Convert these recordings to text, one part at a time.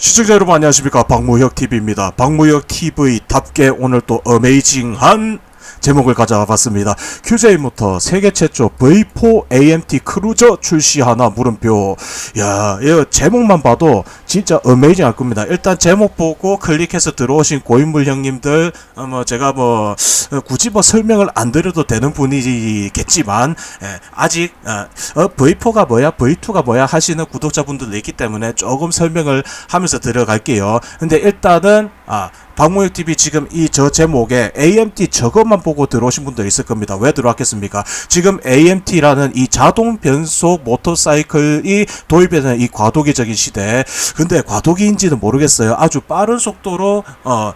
시청자 여러분 안녕하십니까, 박무혁TV입니다. 박무혁TV답게 오늘 또 어메이징한 제목을 가져와봤습니다. QJ모터 세계 최초 V4 AMT 크루저 출시하나 물음표. 야, 이 제목만 봐도 진짜 어메이징 할 겁니다. 일단 제목 보고 클릭해서 들어오신 고인물 형님들, 제가 굳이 설명을 안 드려도 되는 분이겠지만, 아직 V4가 뭐야, V2가 뭐야 하시는 구독자분들도 있기 때문에 조금 설명을 하면서 들어갈게요. 근데 일단은 박무혁TV 지금 저 제목에 AMT 저것만 보고 들어오신 분들 있을 겁니다. 왜 들어왔겠습니까? 지금 AMT라는 이 자동 변속 모터사이클이 도입되는 이 과도기적인 시대. 근데 과도기인지는 모르겠어요. 아주 빠른 속도로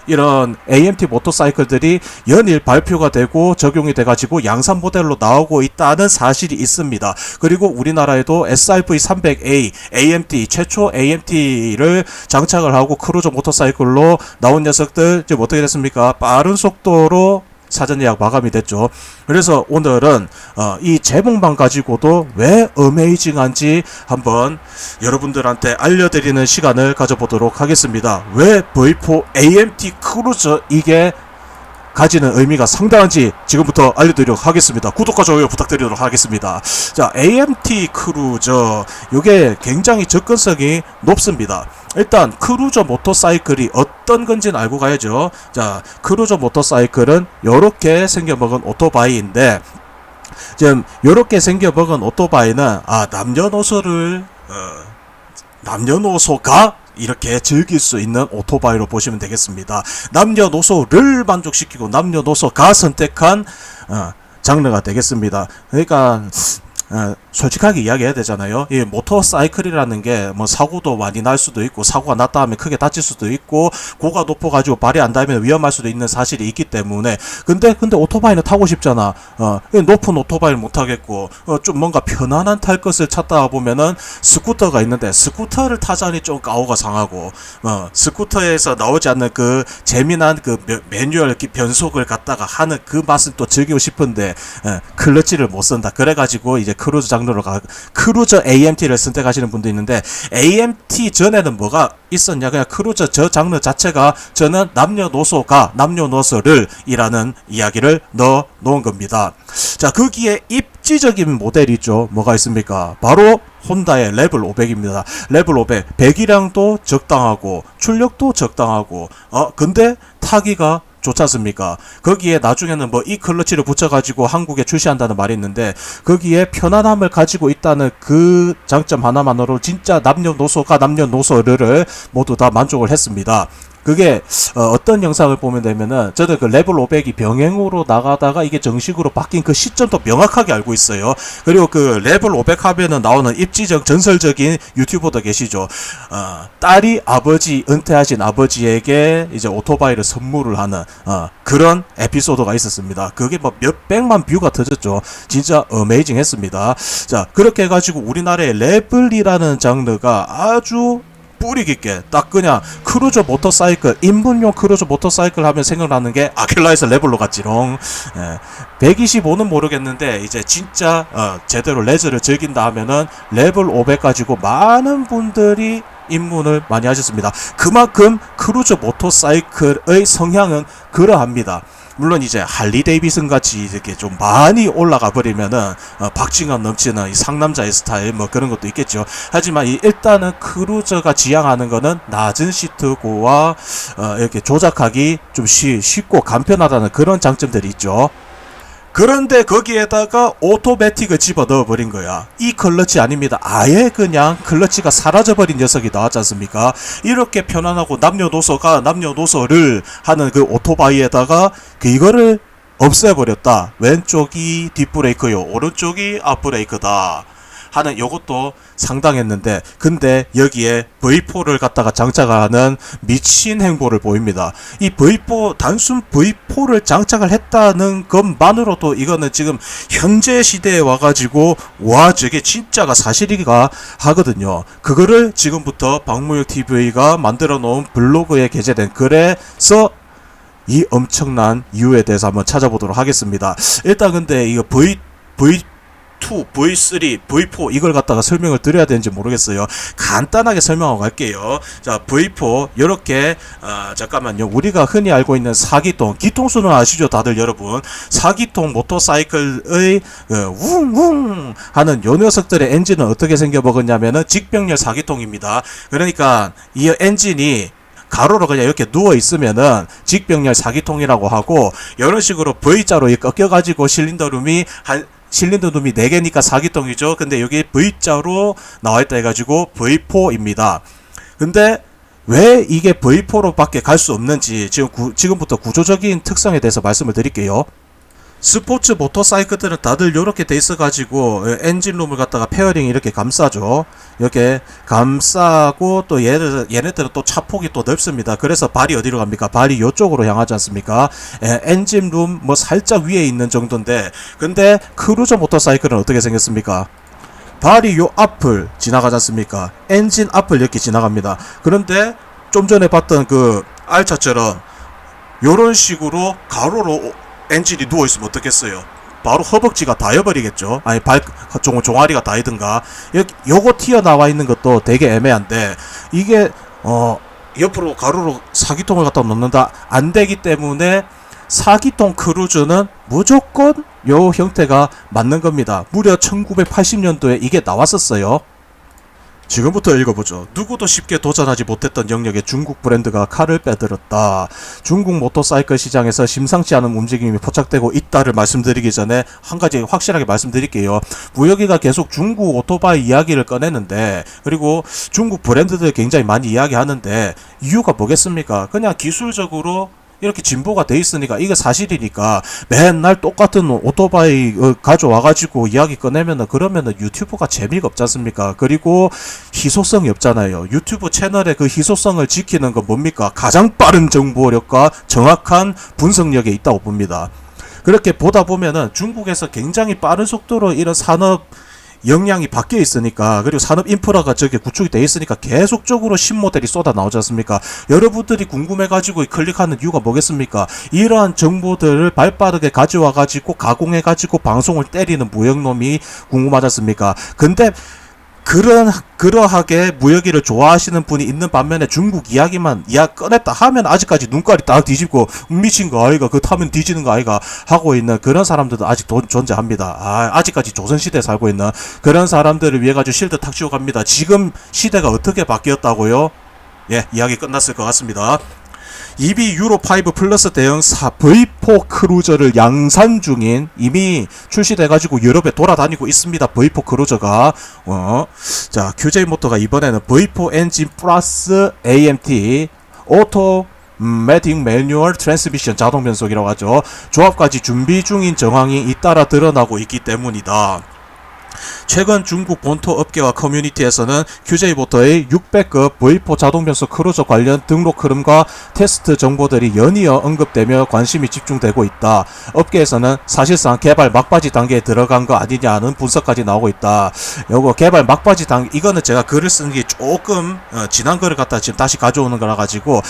이런 AMT 모터사이클들이 연일 발표가 되고 적용이 돼가지고 양산 모델로 나오고 있다는 사실이 있습니다. 그리고 우리나라에도 SRV300A AMT 최초 AMT를 장착을 하고 크루저 모터사이클로 나온 녀석들 지금 어떻게 됐습니까? 빠른 속도로 사전 예약 마감이 됐죠. 그래서 오늘은 이 제목만 가지고도 왜 어메이징한지 한번 여러분들한테 알려드리는 시간을 가져보도록 하겠습니다. 왜 V4 AMT 크루저 이게 가지는 의미가 상당한지 지금부터 알려드리도록 하겠습니다. 구독과 좋아요 부탁드리도록 하겠습니다. 자, AMT 크루저, 요게 굉장히 접근성이 높습니다. 일단 크루저 모터사이클이 어떤 건지는 알고 가야죠. 자, 크루저 모터사이클은 요렇게 생겨먹은 오토바이인데, 지금 요렇게 생겨먹은 오토바이는 남녀노소가 이렇게 즐길 수 있는 오토바이로 보시면 되겠습니다. 남녀노소를 만족시키고 남녀노소가 선택한 장르가 되겠습니다. 그러니까 솔직하게 이야기해야 되잖아요. 이 모터사이클이라는 게 사고도 많이 날 수도 있고, 사고가 났다 하면 크게 다칠 수도 있고, 고가 높아가지고 발이 안 닿으면 위험할 수도 있는 사실이 있기 때문에, 근데 오토바이는 타고 싶잖아. 높은 오토바이를 못 타겠고, 좀 뭔가 편안한 탈 것을 찾다 보면은 스쿠터가 있는데, 스쿠터를 타자니 좀 가오가 상하고, 스쿠터에서 나오지 않는 그 재미난 그 매뉴얼 변속을 갖다가 하는 그 맛은 또 즐기고 싶은데, 클러치를 못 쓴다. 그래가지고 이제 크루저 장르로 크루저 AMT를 선택하시는 분도 있는데, AMT 전에는 뭐가 있었냐? 그냥 크루저 저 장르 자체가 저는 남녀노소를 이라는 이야기를 넣어 놓은 겁니다. 자, 거기에 입지적인 모델이죠. 뭐가 있습니까? 바로 혼다의 레벨 500입니다. 레벨 500 배기량도 적당하고 출력도 적당하고 근데 타기가 좋지 않습니까? 거기에 나중에는 이 클러치를 붙여가지고 한국에 출시한다는 말이 있는데, 거기에 편안함을 가지고 있다는 그 장점 하나만으로 진짜 남녀노소를 모두 다 만족을 했습니다. 그게 어떤 영상을 보면 되면은, 저는 그 레벨 500이 병행으로 나가다가 이게 정식으로 바뀐 그 시점도 명확하게 알고 있어요. 그리고 그 레벨 500 하면은 나오는 입지적 전설적인 유튜버도 계시죠. 딸이 은퇴하신 아버지에게 이제 오토바이를 선물을 하는 그런 에피소드가 있었습니다. 그게 몇백만 뷰가 터졌죠. 진짜 어메이징 했습니다. 자, 그렇게 해가지고 우리나라의 레벨이라는 장르가 아주 뿌리 깊게 딱 그냥 크루저 모터사이클, 입문용 크루저 모터사이클 하면 생각나는 게 아킬라에서 레벨로 갔지롱. 125는 모르겠는데, 이제 진짜 제대로 레저를 즐긴다 하면은 레벨 500 가지고 많은 분들이 입문을 많이 하셨습니다. 그만큼 크루저 모터사이클의 성향은 그러합니다. 물론 이제 할리 데이비슨 같이 이렇게 좀 많이 올라가 버리면은 박진감 넘치는 이 상남자의 스타일 그런 것도 있겠죠. 하지만 일단은 크루저가 지향하는 거는 낮은 시트고와 이렇게 조작하기 좀 쉽고 간편하다는 그런 장점들이 있죠. 그런데 거기에다가 오토매틱을 집어넣어 버린 거야. 이 클러치 아닙니다. 아예 그냥 클러치가 사라져버린 녀석이 나왔지 않습니까? 이렇게 편안하고 남녀노소를 하는 그 오토바이에다가 이거를 없애버렸다. 왼쪽이 뒷브레이크요, 오른쪽이 앞브레이크다 하는 요것도 상당했는데, 근데 여기에 V4를 갖다가 장착하는 미친 행보를 보입니다. 이 V4, 단순 V4를 장착을 했다는 것만으로도 이거는 지금 현재 시대에 와가지고 저게 진짜가 사실이가 하거든요. 그거를 지금부터 박무혁TV가 만들어 놓은 블로그에 게재된 글에서 이 엄청난 이유에 대해서 한번 찾아보도록 하겠습니다. 일단 근데 이거 V2, V3, V4 이걸 갖다가 설명을 드려야 되는지 모르겠어요. 간단하게 설명하고 갈게요. 자, V4 요렇게 잠깐만요. 우리가 흔히 알고 있는 4기통, 기통수는 아시죠 다들 여러분. 4기통 모터사이클의 웅웅 하는 요 녀석들의 엔진은 어떻게 생겨먹었냐면은 직병렬 4기통입니다. 그러니까 이 엔진이 가로로 그냥 이렇게 누워 있으면은 직병렬 4기통이라고 하고, 이런 식으로 V자로 꺾여가지고 실린더룸이 4개니까 4기통이죠. 근데 여기 V자로 나와있다 해가지고 V4입니다. 근데 왜 이게 V4로 밖에 갈 수 없는지 지금부터 구조적인 특성에 대해서 말씀을 드릴게요. 스포츠 모터사이클들은 다들 이렇게 돼 있어가지고 엔진룸을 갖다가 페어링 이렇게 감싸죠. 이렇게 감싸고 또 얘네들은 또 차폭이 또 넓습니다. 그래서 발이 어디로 갑니까? 발이 이쪽으로 향하지 않습니까? 엔진룸 뭐 살짝 위에 있는 정도인데, 근데 크루저 모터사이클은 어떻게 생겼습니까? 발이 요 앞을 지나가지 않습니까? 엔진 앞을 이렇게 지나갑니다. 그런데 좀 전에 봤던 그 R차처럼 요런 식으로 가로로 엔진이 누워있으면 어떻겠어요? 바로 허벅지가 닿아버리겠죠. 아니 종아리가 닿이든가. 요거 튀어나와 있는 것도 되게 애매한데, 이게 옆으로 가로로 4기통을 갖다 놓는다 안되기 때문에 4기통 크루즈는 무조건 요 형태가 맞는 겁니다. 무려 1980년도에 이게 나왔었어요. 지금부터 읽어보죠. 누구도 쉽게 도전하지 못했던 영역에 중국 브랜드가 칼을 빼들었다. 중국 모터사이클 시장에서 심상치 않은 움직임이 포착되고 있다를 말씀드리기 전에 한 가지 확실하게 말씀드릴게요. 무역이가 계속 중국 오토바이 이야기를 꺼내는데, 그리고 중국 브랜드들 굉장히 많이 이야기하는데 이유가 뭐겠습니까? 그냥 기술적으로 이렇게 진보가 돼 있으니까, 이게 사실이니까 맨날 똑같은 오토바이 가져와가지고 이야기 꺼내면은, 그러면은 유튜브가 재미가 없지 않습니까? 그리고 희소성이 없잖아요. 유튜브 채널의 그 희소성을 지키는 건 뭡니까? 가장 빠른 정보력과 정확한 분석력에 있다고 봅니다. 그렇게 보다 보면은 중국에서 굉장히 빠른 속도로 이런 산업 역량이 바뀌어 있으니까, 그리고 산업 인프라가 저게 구축이 돼 있으니까 계속적으로 신모델이 쏟아 나오지 않습니까? 여러분들이 궁금해가지고 클릭하는 이유가 뭐겠습니까? 이러한 정보들을 발빠르게 가져와가지고 가공해가지고 방송을 때리는 무역놈이 궁금하지 않습니까? 근데 그러하게 무역이를 좋아하시는 분이 있는 반면에 중국 이야기만 꺼냈다 하면 아직까지 눈깔이 딱 뒤집고 미친 거 아이가, 그 타면 뒤지는 거 아이가 하고 있는 그런 사람들도 아직 존재합니다. 아직까지 조선시대에 살고 있는 그런 사람들을 위해 가지고 실드 탁 씌워 갑니다. 지금 시대가 어떻게 바뀌었다고요? 예, 이야기 끝났을 것 같습니다. EB 유로5 플러스 대형 V4 크루저를 양산 중인, 이미 출시돼가지고 유럽에 돌아다니고 있습니다. V4 크루저가. 자, QJ 모터가 이번에는 V4 엔진 플러스 AMT 오토매틱 매뉴얼 트랜스미션 자동 변속이라고 하죠. 조합까지 준비 중인 정황이 잇따라 드러나고 있기 때문이다. 최근 중국 본토 업계와 커뮤니티에서는 QJ 모터의 600급 V4 자동변속 크루저 관련 등록 흐름과 테스트 정보들이 연이어 언급되며 관심이 집중되고 있다. 업계에서는 사실상 개발 막바지 단계에 들어간 거 아니냐는 분석까지 나오고 있다. 요거 개발 막바지 단계, 이거는 제가 글을 쓰는 게 조금 지난 글을 갖다 지금 다시 가져오는 거라 가지고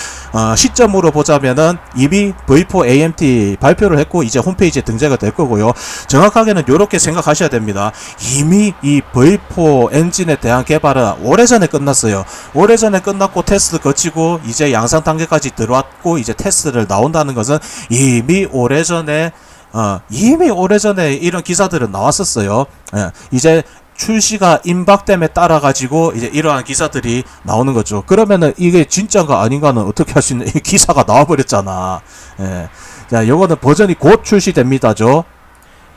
시점으로 보자면은 이미 V4 AMT 발표를 했고 이제 홈페이지에 등재가 될 거고요. 정확하게는 요렇게 생각하셔야 됩니다. 이미 이 V4 엔진에 대한 개발은 오래전에 끝났어요. 오래전에 끝났고 테스트 거치고 이제 양산 단계까지 들어왔고 이제 테스트를 나온다는 것은 이미 오래전에 이런 기사들은 나왔었어요. 예, 이제 출시가 임박됨에 따라 가지고 이제 이러한 기사들이 나오는 거죠. 그러면은 이게 진짜가 아닌가는 어떻게 할 수 있는, 이 기사가 나와버렸잖아. 예. 자, 요거는 버전이 곧 출시됩니다죠.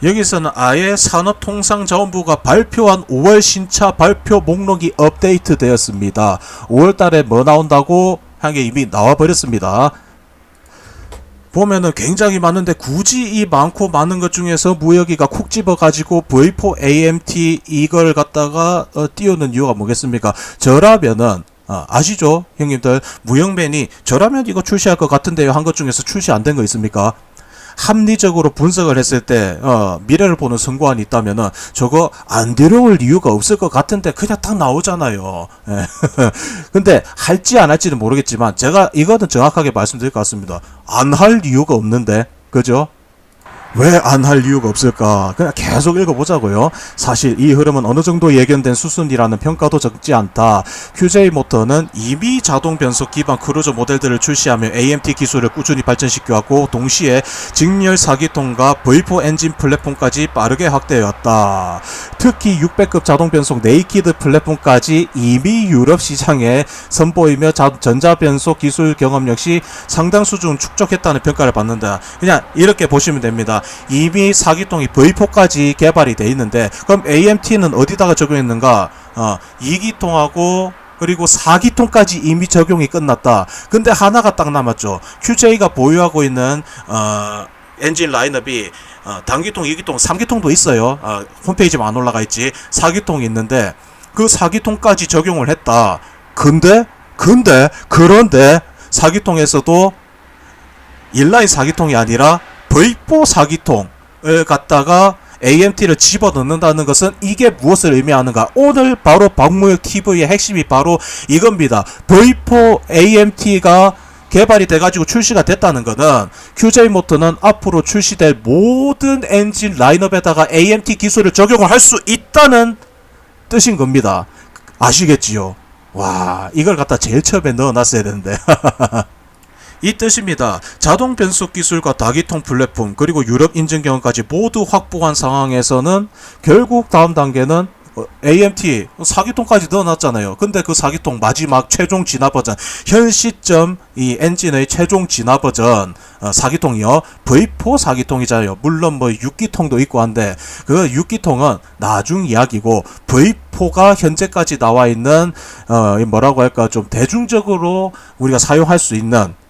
여기서는 아예 산업통상자원부가 발표한 5월 신차 발표 목록이 업데이트 되었습니다. 5월달에 뭐 나온다고 한 게 이미 나와버렸습니다. 보면은 굉장히 많은데 굳이 이 많고 많은 것 중에서 무역이가 콕 집어가지고 V4 AMT 이걸 갖다가 띄우는 이유가 뭐겠습니까? 저라면은 아시죠 형님들, 무역맨이 저라면 이거 출시할 것 같은데요 한 것 중에서 출시 안 된 거 있습니까? 합리적으로 분석을 했을 때 미래를 보는 선고안이 있다면은 저거 안 들어올 이유가 없을 것 같은데 그냥 딱 나오잖아요. 예. 근데 할지 안 할지는 모르겠지만 제가 이거는 정확하게 말씀드릴 것 같습니다. 안 할 이유가 없는데, 그죠? 왜 안 할 이유가 없을까? 그냥 계속 읽어보자고요. 사실 이 흐름은 어느 정도 예견된 수순이라는 평가도 적지 않다. QJ 모터는 이미 자동 변속 기반 크루저 모델들을 출시하며 AMT 기술을 꾸준히 발전시켜왔고 동시에 직렬 4기통과 V4 엔진 플랫폼까지 빠르게 확대해왔다. 특히 600급 자동 변속 네이키드 플랫폼까지 이미 유럽 시장에 선보이며 전자 변속 기술 경험 역시 상당 수준 축적했다는 평가를 받는다. 그냥 이렇게 보시면 됩니다. 이미 4기통이 V4까지 개발이 돼 있는데 그럼 AMT는 어디다가 적용했는가? 2기통하고 그리고 4기통까지 이미 적용이 끝났다. 근데 하나가 딱 남았죠. QJ가 보유하고 있는 엔진 라인업이 단기통, 2기통, 3기통도 있어요. 홈페이지만 안 올라가 있지. 4기통이 있는데 그 4기통까지 적용을 했다. 그런데 4기통에서도 인라인 4기통이 아니라 V4 4기통을 갖다가 AMT를 집어넣는다는 것은 이게 무엇을 의미하는가? 오늘 바로 박무혁 TV의 핵심이 바로 이겁니다. V4 AMT가 개발이 돼가지고 출시가 됐다는 것은 QJ 모터는 앞으로 출시될 모든 엔진 라인업에다가 AMT 기술을 적용을 할 수 있다는 뜻인 겁니다. 아시겠지요? 와, 이걸 갖다 제일 처음에 넣어놨어야 되는데. 이 뜻입니다. 자동 변속 기술과 다기통 플랫폼 그리고 유럽 인증 경험까지 모두 확보한 상황에서는 결국 다음 단계는 AMT 4기통까지 넣어놨잖아요. 근데 그 4기통 마지막 최종 진화 버전, 현 시점 이 엔진의 최종 진화 버전 4기통이요. V4 4기통이잖아요. 물론 뭐 6기통도 있고 한데 그 6기통은 나중 이야기고 V4가 현재까지 나와 있는 뭐라고 할까 좀 대중적으로 우리가 사용할 수 있는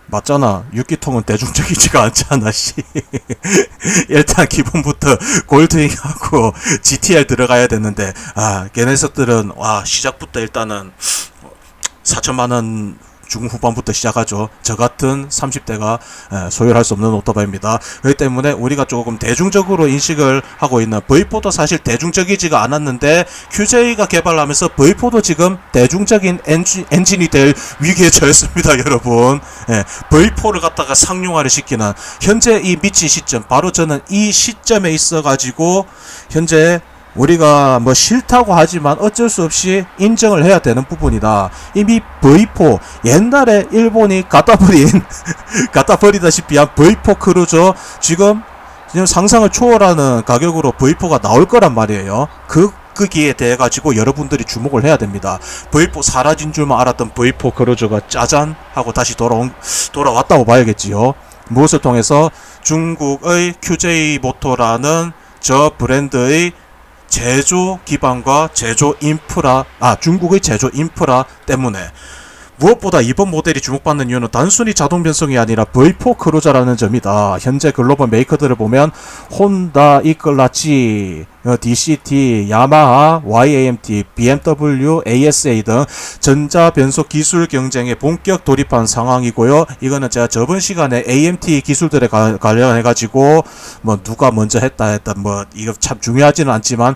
맞잖아. 6기통은 대중적이지가 않잖아, 씨. 일단 기본부터 골드윙하고 GTR 들어가야 되는데, 걔네들은, 시작부터 일단은 4천만원 중후반부터 시작하죠. 저 같은 30대가 소유할 수 없는 오토바이입니다. 그렇기 때문에 우리가 조금 대중적으로 인식을 하고 있는 V4도 사실 대중적이지가 않았는데 QJ가 개발하면서 V4도 지금 대중적인 엔진이 될 위기에 처했습니다, 여러분. V4를 갖다가 상용화를 시키는 현재 이 미친 시점, 바로 저는 이 시점에 있어가지고 현재 우리가 뭐 싫다고 하지만 어쩔 수 없이 인정을 해야 되는 부분이다. 이미 V4 옛날에 일본이 갖다 버리다시피 한 V4 크루저 지금 상상을 초월하는 가격으로 V4가 나올 거란 말이에요. 그 기에 대해 가지고 여러분들이 주목을 해야 됩니다. V4 사라진 줄만 알았던 V4 크루저가 짜잔 하고 다시 돌아왔다고 봐야겠지요. 무엇을 통해서 중국의 QJ 모터라는 저 브랜드의 제조 기반과 제조 인프라, 중국의 제조 인프라 때문에 무엇보다 이번 모델이 주목받는 이유는 단순히 자동 변속이 아니라 V4 크루저라는 점이다. 현재 글로벌 메이커들을 보면 혼다, 이클라치, DCT, 야마하, YAMT, BMW, ASA 등 전자 변속 기술 경쟁에 본격 돌입한 상황이고요. 이거는 제가 저번 시간에 AMT 기술들에 관련해 가지고 뭐 누가 먼저 했다 뭐 이거 참 중요하지는 않지만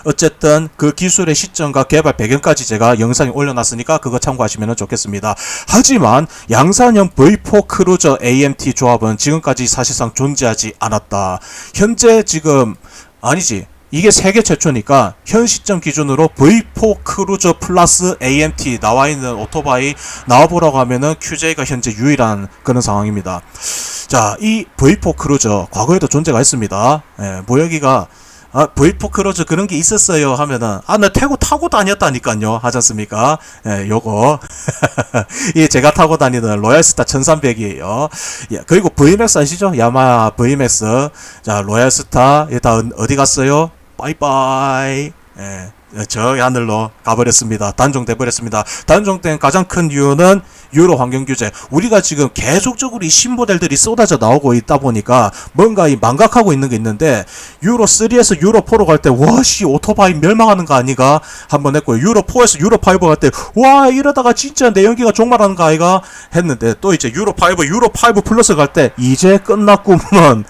어쨌든 그 기술의 시점과 개발 배경까지 제가 영상에 올려놨으니까 그거 참고하시면 좋겠습니다. 하지만 양산형 V4 크루저 AMT 조합은 지금까지 사실상 존재하지 않았다. 현재 지금 아니지, 이게 세계 최초니까 현 시점 기준으로 V4 크루저 플러스 AMT 나와있는 오토바이 나와보라고 하면은 QJ가 현재 유일한 그런 상황입니다. 자, 이 V4 크루저 과거에도 존재가 했습니다. 모여기가 V4 크루저 그런 게 있었어요 하면은 나 타고 다녔다니까요 하잖습니까. 요거 이 제가 타고 다니던 로얄스타 1300이에요. 그리고 VMAX 아시죠? 야마하 VMAX. 자, 로얄스타 다 어디 갔어요? 빠이빠이. 저 하늘로 가버렸습니다. 단종돼 버렸습니다. 단종된 가장 큰 이유는 유로 환경 규제. 우리가 지금 계속적으로 이 신모델들이 쏟아져 나오고 있다 보니까 뭔가 이 망각하고 있는 게 있는데 유로 3에서 유로 4로 갈 때 와씨 오토바이 멸망하는 거 아니가 한번 했고요. 유로 4에서 유로 5 갈 때 와 이러다가 진짜 내연기가 종말하는 거 아이가 했는데 또 이제 유로 5 플러스 갈 때 이제 끝났구먼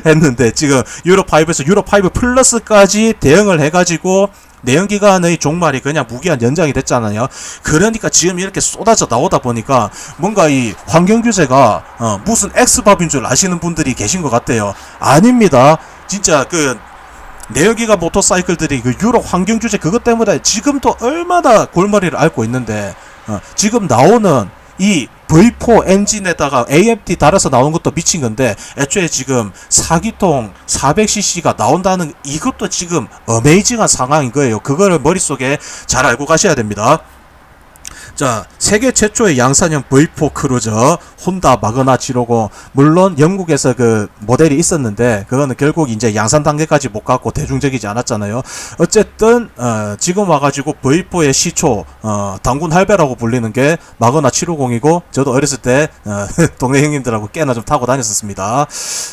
했는데 지금 유로 5에서 유로 5 플러스까지 대응을 해가지고 내연기관의 종말이 그냥 무기한 연장이 됐잖아요. 그러니까 지금 이렇게 쏟아져 나오다 보니까 뭔가 이 환경규제가 무슨 엑스밥인 줄 아시는 분들이 계신 것 같아요. 아닙니다. 진짜 그 내연기관 모터사이클들이 그 유럽 환경규제 그것 때문에 지금도 얼마나 골머리를 앓고 있는데 지금 나오는 이 V4 엔진에다가 AMT 달아서 나온 것도 미친 건데 애초에 지금 4기통 400cc가 나온다는 이것도 지금 어메이징한 상황인 거예요. 그거를 머릿속에 잘 알고 가셔야 됩니다. 자, 세계 최초의 양산형 V4 크루저 혼다 마그나 지로고, 물론 영국에서 그 모델이 있었는데 그거는 결국 이제 양산 단계까지 못 갔고 대중적이지 않았잖아요. 어쨌든 지금 와가지고 V4의 시초 당군 할배라고 불리는 게 마그나 750이고, 저도 어렸을 때 동네 형님들하고 꽤나 좀 타고 다녔었습니다.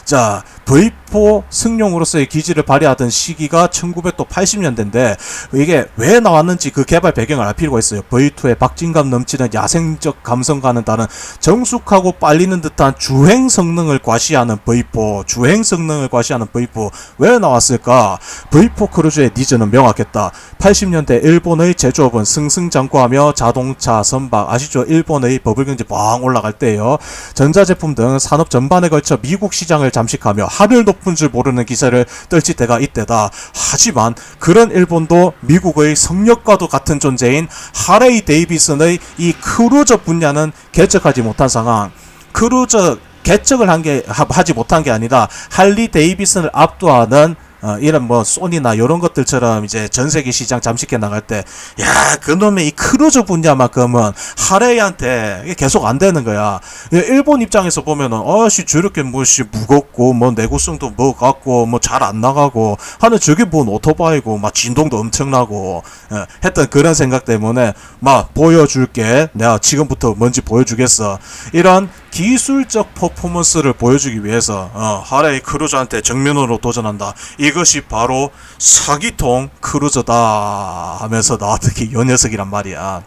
자, V4 승용으로서의 기지를 발휘하던 시기가 1980년대인데 이게 왜 나왔는지 그 개발 배경을 알 필요가 있어요. V2의 박진감 넘치는 야생적 감성과는 다른 정숙하고 빨리는 듯한 주행 성능을 과시하는 V4, 주행 성능을 과시하는 V4 왜 나왔을까? V4 크루즈의 니즈는 명확했다. 80년대 일본의 제조업은 승승장구하며 자동차, 선박, 아시죠? 일본의 버블경제 뻥 올라갈 때예요. 전자제품 등 산업 전반에 걸쳐 미국 시장을 잠식하며 하늘 높은 줄 모르는 기세를 떨칠 때가 이때다. 하지만 그런 일본도 미국의 성역과도 같은 존재인 하레이 데이비슨의 이 크루저 분야는 개척하지 못한 상황. 크루저 개척을 하지 못한 게 아니라 할리 데이비슨을 압도하는 이런 뭐 소니나 이런 것들처럼 이제 전 세계 시장 잠식해 나갈 때, 야, 그놈의 이 크루저 분야만큼은 하레이한테 계속 안 되는 거야. 일본 입장에서 보면은 저렇게 뭐씨 무겁고 뭐 내구성도 뭐 같고 뭐 잘 안 나가고 하는 저게 뭔 오토바이고 막 진동도 엄청나고 했던 그런 생각 때문에 막 보여줄게, 내가 지금부터 뭔지 보여주겠어, 이런 기술적 퍼포먼스를 보여주기 위해서 하레이 크루저한테 정면으로 도전한다. 이것이 바로 4기통 크루저다 하면서 나왔던 게 요 녀석이란 말이야.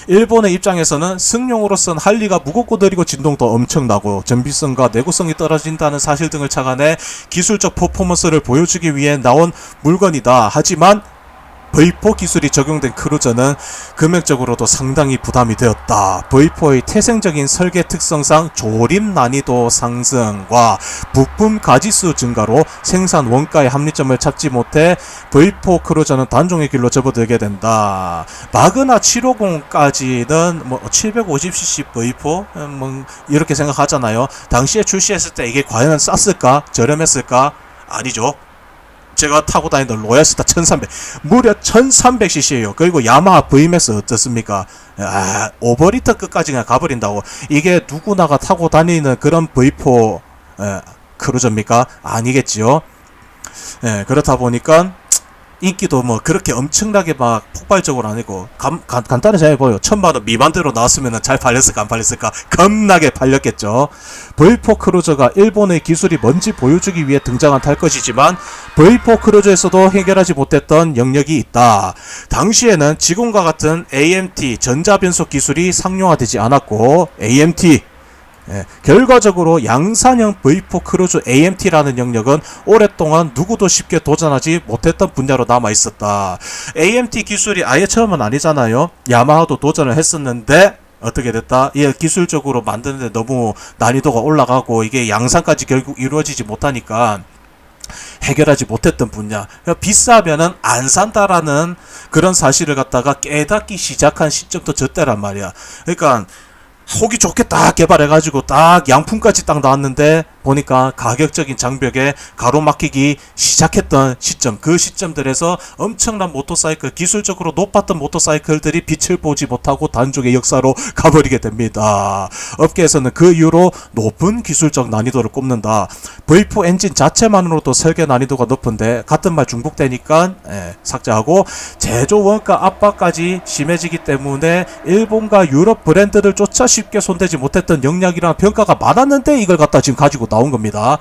일본의 입장에서는 승용으로선 할리가 무겁고 느리고 진동도 엄청나고 전비성과 내구성이 떨어진다는 사실 등을 착안해 기술적 퍼포먼스를 보여주기 위해 나온 물건이다. 하지만 V4 기술이 적용된 크루저는 금액적으로도 상당히 부담이 되었다. V4의 태생적인 설계 특성상 조립 난이도 상승과 부품 가지수 증가로 생산 원가의 합리점을 찾지 못해 V4 크루저는 단종의 길로 접어들게 된다. 마그나 750까지는 뭐 750cc V4 뭐 이렇게 생각하잖아요. 당시에 출시했을 때 이게 과연 쌌을까? 저렴했을까? 아니죠. 제가 타고 다니던 로얄스타 1300 무려 1300cc예요. 그리고 야마하 VMAX 어떻습니까? 오버리터 끝까지 그냥 가버린다고. 이게 누구나가 타고 다니는 그런 V4 크루저입니까? 아니겠지요. 그렇다 보니까 인기도 뭐 그렇게 엄청나게 막 폭발적으로 아니고 간단히 생각해봐요. 1000만원 미만대로 나왔으면 잘 팔렸을까 안 팔렸을까? 겁나게 팔렸겠죠. V4 크루저가 일본의 기술이 뭔지 보여주기 위해 등장한 탈 것이지만 V4 크루저에서도 해결하지 못했던 영역이 있다. 당시에는 지금과 같은 AMT 전자변속 기술이 상용화되지 않았고, AMT 결과적으로 양산형 V4 크루즈 AMT라는 영역은 오랫동안 누구도 쉽게 도전하지 못했던 분야로 남아있었다. AMT 기술이 아예 처음은 아니잖아요. 야마하도 도전을 했었는데 어떻게 됐다? 이게 기술적으로 만드는데 너무 난이도가 올라가고 이게 양산까지 결국 이루어지지 못하니까 해결하지 못했던 분야. 비싸면은 안 산다라는 그런 사실을 갖다가 깨닫기 시작한 시점도 저때란 말이야. 그러니까 속이 좋게 딱 개발해가지고 딱 양품까지 딱 나왔는데 보니까 가격적인 장벽에 가로막히기 시작했던 시점, 그 시점들에서 엄청난 모터사이클, 기술적으로 높았던 모터사이클들이 빛을 보지 못하고 단종의 역사로 가버리게 됩니다. 업계에서는 그 이후로 높은 기술적 난이도를 꼽는다. V4 엔진 자체만으로도 설계 난이도가 높은데 같은 말 중복되니까 삭제하고, 제조 원가 압박까지 심해지기 때문에 일본과 유럽 브랜드를 쫓아 쉽게 손대지 못했던 영역이라는 평가가 많았는데 이걸 갖다 지금 가지고 나온 겁니다.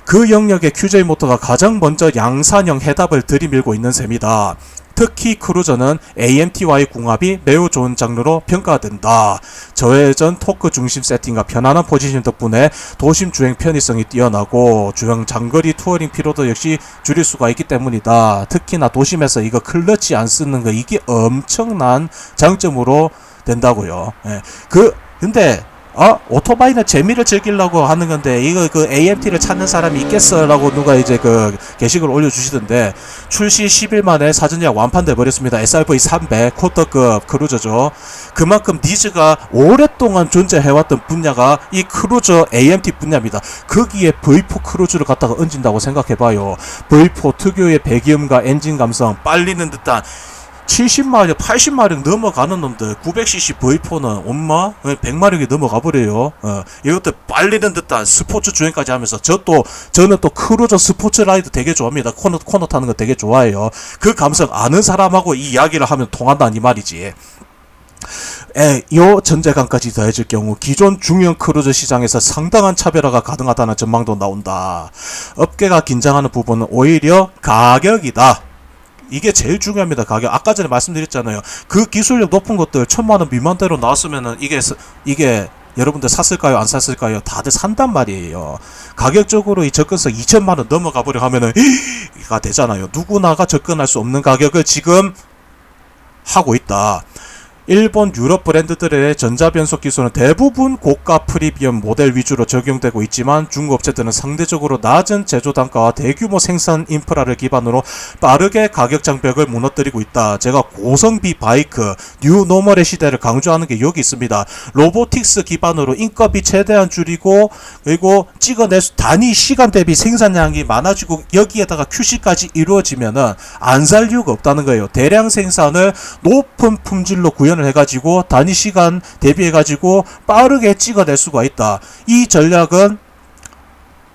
그 영역에 QJ 모터가 가장 먼저 양산형 해답을 들이밀고 있는 셈이다. 특히 크루저는 AMT와의 궁합이 매우 좋은 장르로 평가된다. 저회전 토크 중심 세팅과 편안한 포지션 덕분에 도심 주행 편의성이 뛰어나고 주행 장거리 투어링 피로도 역시 줄일 수가 있기 때문이다. 특히나 도심에서 이거 클러치 안 쓰는 거 이게 엄청난 장점으로 된다고요. 예. 근데 오토바이는 재미를 즐기려고 하는 건데 이거 그 AMT를 찾는 사람이 있겠어라고 누가 이제 그 게시글 올려주시던데, 출시 10일 만에 사전 예약 완판돼 버렸습니다. SRV 300 쿼터급 크루저죠. 그만큼 니즈가 오랫동안 존재해왔던 분야가 이 크루저 AMT 분야입니다. 거기에 V4 크루즈를 갖다가 얹은다고 생각해봐요. V4 특유의 배기음과 엔진 감성, 빨리는 듯한 70마력, 80마력 넘어가는 놈들 900cc V4는 엄마 100마력이 넘어가 버려요. 이것도 빨리는 듯한 스포츠 주행까지 하면서 저는 또 크루저 스포츠 라이드 되게 좋아합니다. 코너 타는 거 되게 좋아해요. 그 감성 아는 사람하고 이 이야기를 하면 통한다는 이 말이지. 요 전제감까지 더해질 경우 기존 중형 크루저 시장에서 상당한 차별화가 가능하다는 전망도 나온다. 업계가 긴장하는 부분은 오히려 가격이다. 이게 제일 중요합니다. 가격. 아까 전에 말씀드렸잖아요. 그 기술력 높은 것들 1000만원 미만대로 나왔으면은 이게 여러분들 샀을까요? 안 샀을까요? 다들 산단 말이에요. 가격적으로 이 접근성 2000만원 넘어가 버려 하면은 가 되잖아요. 누구나가 접근할 수 없는 가격을 지금 하고 있다. 일본, 유럽 브랜드들의 전자변속 기술은 대부분 고가 프리미엄 모델 위주로 적용되고 있지만 중국 업체들은 상대적으로 낮은 제조 단가와 대규모 생산 인프라를 기반으로 빠르게 가격 장벽을 무너뜨리고 있다. 제가 고성비 바이크, 뉴 노멀의 시대를 강조하는 게 여기 있습니다. 로보틱스 기반으로 인건비 최대한 줄이고, 그리고 단위 시간 대비 생산량이 많아지고 여기에다가 QC까지 이루어지면은 안 살 이유가 없다는 거예요. 대량 생산을 높은 품질로 구현을 해가지고 단위 시간 대비해가지고 빠르게 찍어낼 수가 있다. 이 전략은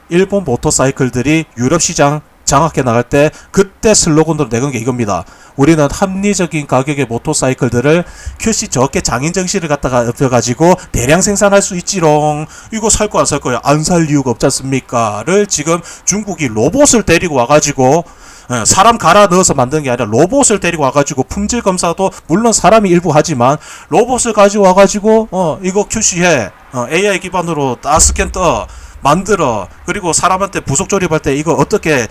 일본 모터사이클들이 유럽 시장 장악해 나갈 때 그때 슬로건으로 내건 게 이겁니다. 우리는 합리적인 가격의 모터사이클들을 QC 적게 장인 정신을 갖다가 엎여가지고 대량 생산할 수 있지롱. 이거 살 거 안 살 거야. 안 살 이유가 없지 않습니까?를 지금 중국이 로봇을 데리고 와가지고 사람 갈아 넣어서 만든 게 아니라 로봇을 데리고 와가지고 품질 검사도 물론 사람이 일부 하지만 로봇을 가지고 와가지고 이거 QC해, AI 기반으로 딱 스캔 떠 만들어, 그리고 사람한테 부속 조립할 때 이거 어떻게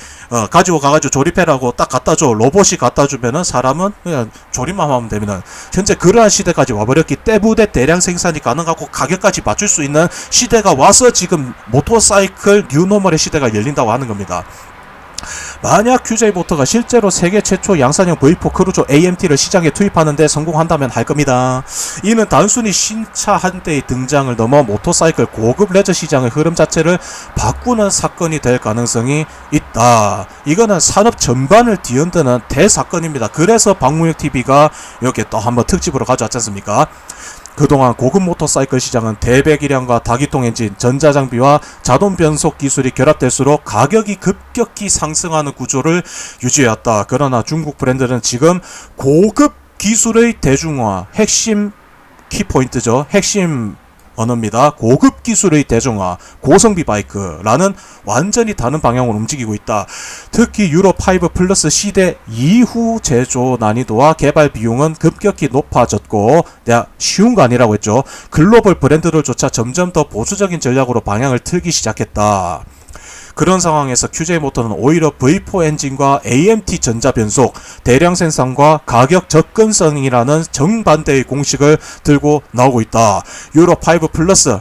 가지고 가가지고 조립해라고 딱 갖다줘. 로봇이 갖다주면은 사람은 그냥 조립만 하면 됩니다. 현재 그러한 시대까지 와버렸기 때문에 대량 생산이 가능하고 가격까지 맞출 수 있는 시대가 와서 지금 모터사이클 뉴노멀의 시대가 열린다고 하는 겁니다. 만약 QJ 모터가 실제로 세계 최초 양산형 V4 크루저 AMT를 시장에 투입하는데 성공한다면 할 겁니다. 이는 단순히 신차 한 대의 등장을 넘어 모터사이클 고급 레저 시장의 흐름 자체를 바꾸는 사건이 될 가능성이 있다. 이거는 산업 전반을 뒤흔드는 대사건입니다. 그래서 박무혁TV가 이렇게 또 한번 특집으로 가져왔지 않습니까? 그동안 고급 모터사이클 시장은 대배기량과 다기통 엔진, 전자장비와 자동 변속 기술이 결합될수록 가격이 급격히 상승하는 구조를 유지해왔다. 그러나 중국 브랜드는 지금 고급 기술의 대중화, 핵심 키포인트죠. 핵심 언어입니다. 고급 기술의 대중화, 고성비 바이크라는 완전히 다른 방향으로 움직이고 있다. 특히 유로5 플러스 시대 이후 제조 난이도와 개발 비용은 급격히 높아졌고, 내가 쉬운 거 아니라고 했죠. 글로벌 브랜드들조차 점점 더 보수적인 전략으로 방향을 틀기 시작했다. 그런 상황에서 QJ 모터는 오히려 V4 엔진과 AMT 전자변속, 대량 생산과 가격 접근성이라는 정반대의 공식을 들고 나오고 있다. 유로5 플러스,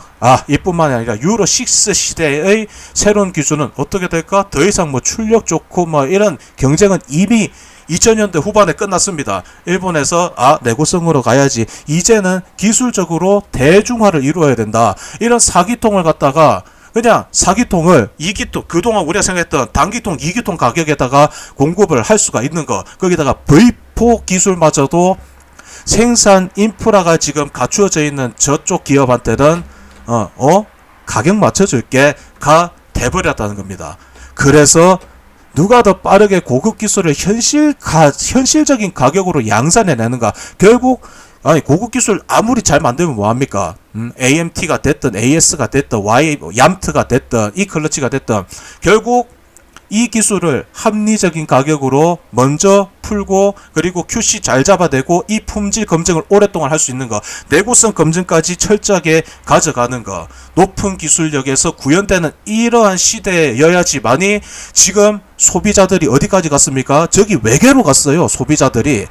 이뿐만이 아니라 유로6 시대의 새로운 기준은 어떻게 될까? 더 이상 출력 좋고 이런 경쟁은 이미 2000년대 후반에 끝났습니다. 일본에서 내구성으로 가야지. 이제는 기술적으로 대중화를 이루어야 된다. 이런 4기통을 갖다가 그냥 4기통을 2기통, 그동안 우리가 생각했던 단기통, 2기통 가격에다가 공급을 할 수가 있는 거, 거기다가 V4 기술마저도 생산 인프라가 지금 갖추어져 있는 저쪽 기업한테는 가격 맞춰줄게 가 돼버렸다는 겁니다. 그래서 누가 더 빠르게 고급 기술을 현실적인 가격으로 양산해내는가. 결국 고급 기술 아무리 잘 만들면 뭐합니까? AMT가 됐든 AS가 됐든 얌트가 됐든 이 클러치가 됐든 결국 이 기술을 합리적인 가격으로 먼저 풀고 그리고 QC 잘 잡아내고 이 품질 검증을 오랫동안 할 수 있는 거, 내구성 검증까지 철저하게 가져가는 거, 높은 기술력에서 구현되는 이러한 시대여야지만이 지금 소비자들이 어디까지 갔습니까? 저기 외계로 갔어요. 소비자들이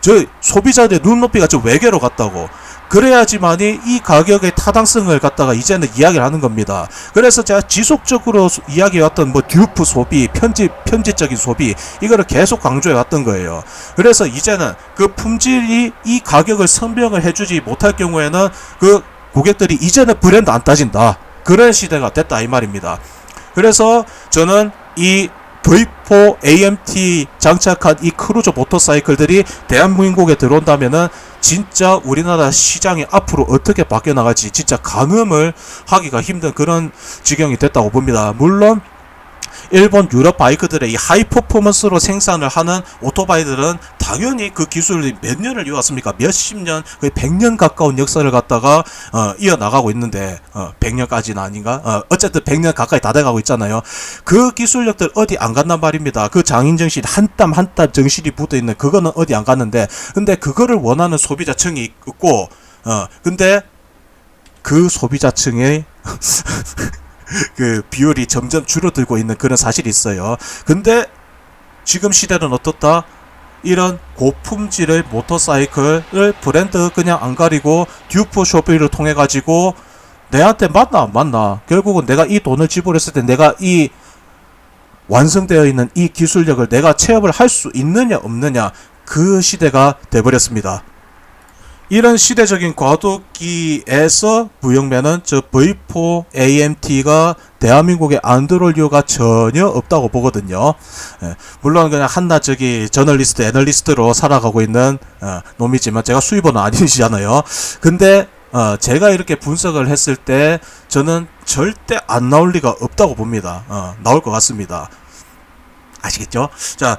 저 소비자들의 눈높이가 저 외계로 갔다고. 그래야지만이 이 가격의 타당성을 갖다가 이제는 이야기를 하는 겁니다. 그래서 제가 지속적으로 이야기해왔던 뭐 듀프 소비, 편집적인 소비, 이거를 계속 강조해 왔던 거예요. 그래서 이제는 그 품질이 이 가격을 선명을 해주지 못할 경우에는 그 고객들이 이제는 브랜드 안 따진다. 그런 시대가 됐다 이 말입니다. 그래서 저는 이 V4 AMT 장착한 이 크루저 모터사이클들이 대한민국에 들어온다면은 진짜 우리나라 시장이 앞으로 어떻게 바뀌어 나갈지 진짜 가늠을 하기가 힘든 그런 지경이 됐다고 봅니다. 물론 일본 유럽 바이크들의 이 하이 퍼포먼스로 생산을 하는 오토바이들은 당연히 그 기술이 몇 년을 이어왔습니까? 몇십 년, 거의 100년 가까운 역사를 갖다가 이어나가고 있는데 100년까지는 아닌가? 어쨌든 100년 가까이 다 돼가고 있잖아요. 그 기술력들 어디 안 간단 말입니다. 그 장인정신 한 땀 한 땀 정신이 묻어있는 그거는 어디 안 갔는데, 근데 그거를 원하는 소비자층이 있고 근데 그 소비자층의 그 비율이 점점 줄어들고 있는 그런 사실이 있어요. 근데 지금 시대는 어떻다? 이런 고품질의 모터사이클을 브랜드 그냥 안 가리고 듀프 쇼핑을 통해 가지고 내한테 맞나 안 맞나, 결국은 내가 이 돈을 지불했을 때 내가 이 완성되어 있는 이 기술력을 내가 체험을 할 수 있느냐 없느냐, 그 시대가 돼버렸습니다. 이런 시대적인 과도기에서 부영매는 저 V4 AMT가 대한민국에 안 들어올 이유가 전혀 없다고 보거든요. 물론 그냥 한낱 저기 저널리스트, 애널리스트로 살아가고 있는 놈이지만 제가 수입원은 아니시잖아요. 근데 제가 이렇게 분석을 했을 때 저는 절대 안 나올 리가 없다고 봅니다. 나올 것 같습니다. 아시겠죠? 자,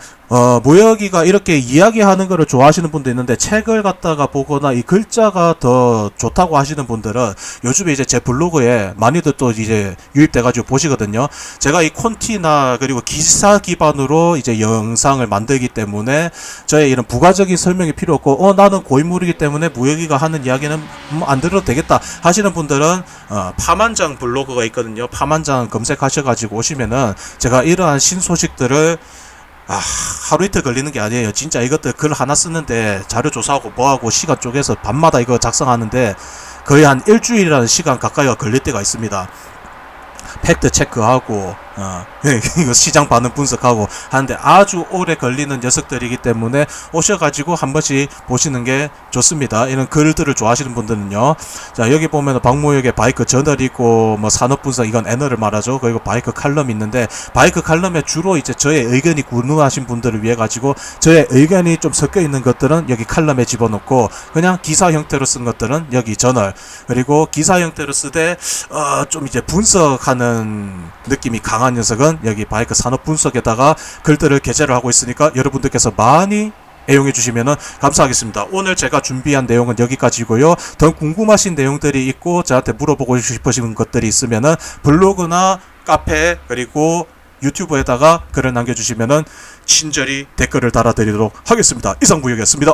모여기가 이렇게 이야기하는 거를 좋아하시는 분도 있는데, 책을 갖다가 보거나 이 글자가 더 좋다고 하시는 분들은 요즘에 이제 제 블로그에 많이들 또 이제 유입돼가지고 보시거든요. 제가 이 콘티나 그리고 기사 기반으로 이제 영상을 만들기 때문에 저의 이런 부가적인 설명이 필요 없고, 나는 고인물이기 때문에 모여기가 하는 이야기는 안 들어도 되겠다 하시는 분들은 파만장 블로그가 있거든요. 파만장 검색하셔가지고 오시면은 제가 이러한 신소식들을 하루 이틀 걸리는 게 아니에요. 진짜 이것들 글 하나 쓰는데 자료 조사하고 뭐하고 시간 쪼개서 밤마다 이거 작성하는데 거의 한 일주일이라는 시간 가까이가 걸릴 때가 있습니다. 팩트 체크하고 이거 시장 반응 분석하고 하는데 아주 오래 걸리는 녀석들이기 때문에 오셔가지고 한 번씩 보시는 게 좋습니다. 이런 글들을 좋아하시는 분들은요. 자, 여기 보면 박모역에 바이크 저널 있고 뭐 산업 분석, 이건 애너를 말하죠. 그리고 바이크 칼럼 있는데, 바이크 칼럼에 주로 이제 저의 의견이 궁금하신 분들을 위해 가지고 저의 의견이 좀 섞여 있는 것들은 여기 칼럼에 집어넣고, 그냥 기사 형태로 쓴 것들은 여기 저널, 그리고 기사 형태로 쓰되 좀 이제 분석하는 느낌이 강한 녀석은 여기 바이크 산업 분석에다가 글들을 게재를 하고 있으니까 여러분들께서 많이 애용해 주시면 감사하겠습니다. 오늘 제가 준비한 내용은 여기까지고요. 더 궁금하신 내용들이 있고 저한테 물어보고 싶으신 것들이 있으면 블로그나 카페 그리고 유튜브에다가 글을 남겨주시면 친절히 댓글을 달아드리도록 하겠습니다. 이상무역이었습니다.